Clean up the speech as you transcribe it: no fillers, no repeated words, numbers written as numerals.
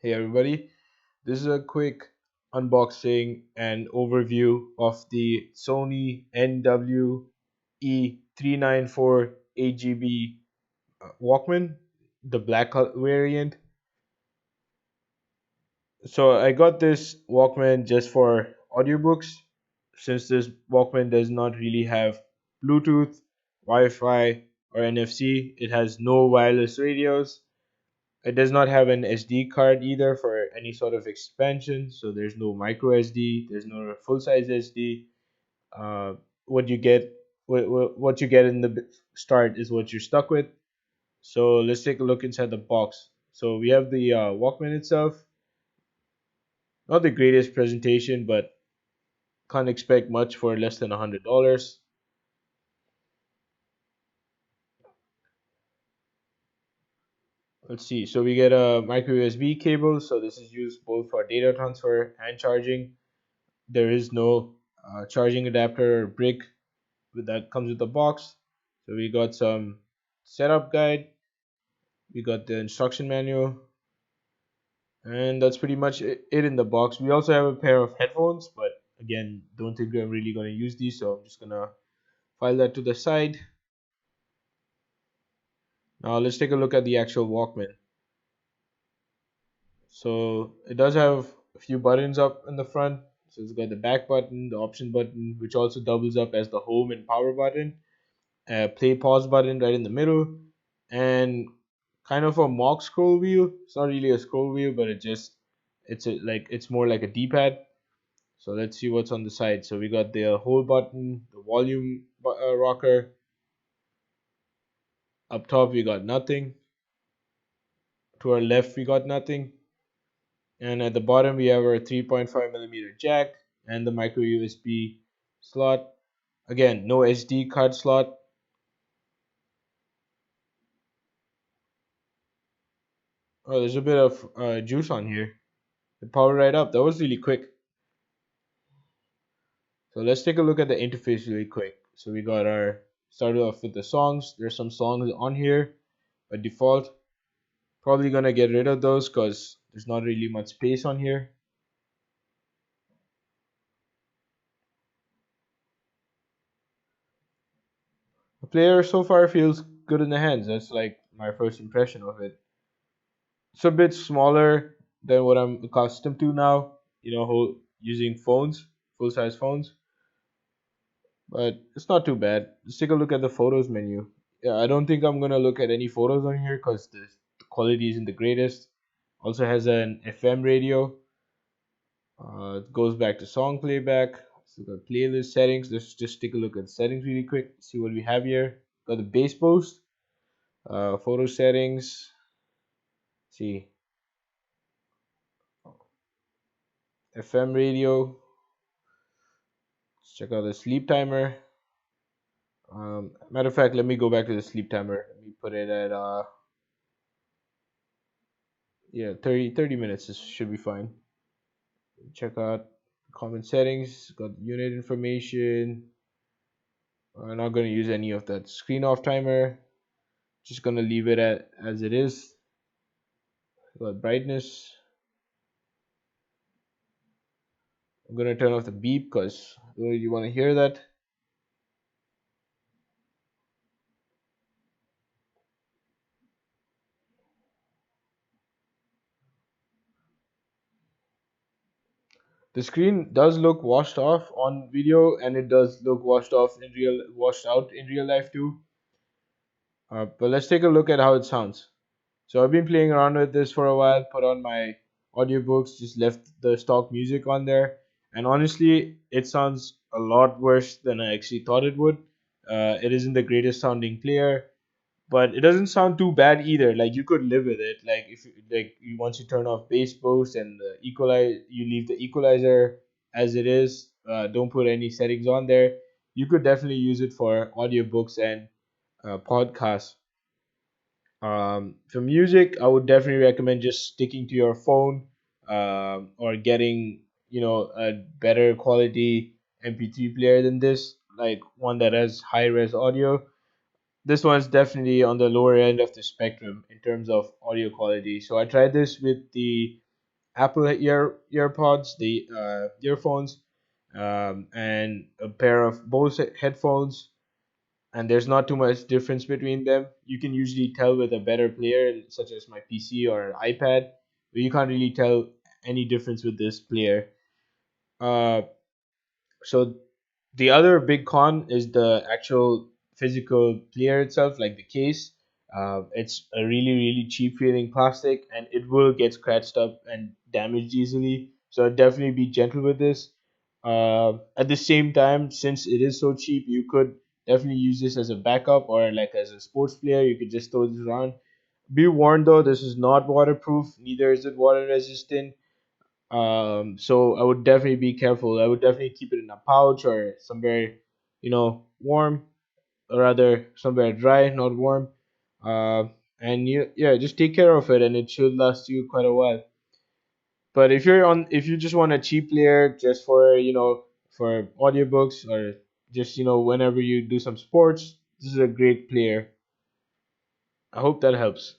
Hey everybody, this is a quick unboxing and overview of the Sony NW-E394 8GB Walkman, the black variant. So I got this Walkman just for audiobooks since this Walkman does not really have Bluetooth, Wi-Fi, or NFC. It has no wireless radios. It does not have an SD card either for any sort of expansion, so there's no micro SD, there's no full size SD. Uh, what you get, what you get in the start is what you're stuck with. So let's take a look inside the box. So we have the Walkman itself. Not the greatest presentation, but can't expect much for less than $100. Let's see. So we get a micro USB cable. So this is used both for data transfer and charging. There is no charging adapter or brick that comes with the box. So we got some setup guide, we got the instruction manual, and that's pretty much it in the box. We also have a pair of headphones, but again, don't think I'm really going to use these, so I'm just going to file that to the side. Now let's take a look at the actual Walkman. So it does have a few buttons up in the front. So it's got the back button, the option button, which also doubles up as the home and power button, play pause button right in the middle, and kind of a mock scroll wheel. It's not really a scroll wheel, but it's more like a D-pad. So let's see what's on the side. So we got the hold button, the volume rocker. Up top we got nothing. To our left we got nothing. And at the bottom we have our 3.5mm jack and the micro USB slot. Again, no SD card slot. Oh, there's a bit of juice on here. The power right up. That was really quick. So let's take a look at the interface really quick. So we got our started off with the songs. There's some songs on here by default. Probably gonna get rid of those because there's not really much space on here. The player so far feels good in the hands. That's like my first impression of it. It's a bit smaller than what I'm accustomed to now. Using phones, full size phones. But it's not too bad. Let's take a look at the photos menu. Yeah, I don't think I'm gonna look at any photos on here because the quality isn't the greatest. Also has an FM radio. It goes back to song playback. So the playlist settings. Let's just take a look at settings really quick. See what we have here. Got the bass boost. Photo settings. See, FM radio. Let's check out the sleep timer. Matter of fact, let me go back to the sleep timer. Let me put it at yeah, 30 minutes. This should be fine. Check out common settings. Got unit information. I'm not going to use any of that screen off timer. Just going to leave it as it is. Got brightness. I'm going to turn off the beep because you want to hear that. The screen does look washed off on video, and it does look washed out in real life too. But let's take a look at how it sounds. So I've been playing around with this for a while, put on my audiobooks, just left the stock music on there, and honestly, it sounds a lot worse than I actually thought it would. It isn't the greatest sounding player, but it doesn't sound too bad either. Like you could live with it. Like if you, like you once you turn off bass boost and the you leave the equalizer as it is. Don't put any settings on there. You could definitely use it for audiobooks and podcasts. For music, I would definitely recommend just sticking to your phone, or getting a better quality MP3 player than this, like one that has high res audio. This one's definitely on the lower end of the spectrum in terms of audio quality. So I tried this with the Apple earpods, the earphones, and a pair of Bose headphones, and there's not too much difference between them. You can usually tell with a better player, such as my PC or iPad, but you can't really tell any difference with this player. Uh, so the other big con is the actual physical player itself, like the case. It's a really cheap feeling plastic, and it will get scratched up and damaged easily. So I'd definitely be gentle with this. At the same time, since it is so cheap, you could definitely use this as a backup or like as a sports player. You could just throw this around. Be warned though, this is not waterproof. Neither is it water resistant. So I would definitely be careful. I would definitely keep it in a pouch or somewhere, warm, or rather somewhere dry, not warm. Uh, and yeah, just take care of it, and it should last you quite a while. But if you just want a cheap player just for for audiobooks or just whenever you do some sports, this is a great player. I hope that helps.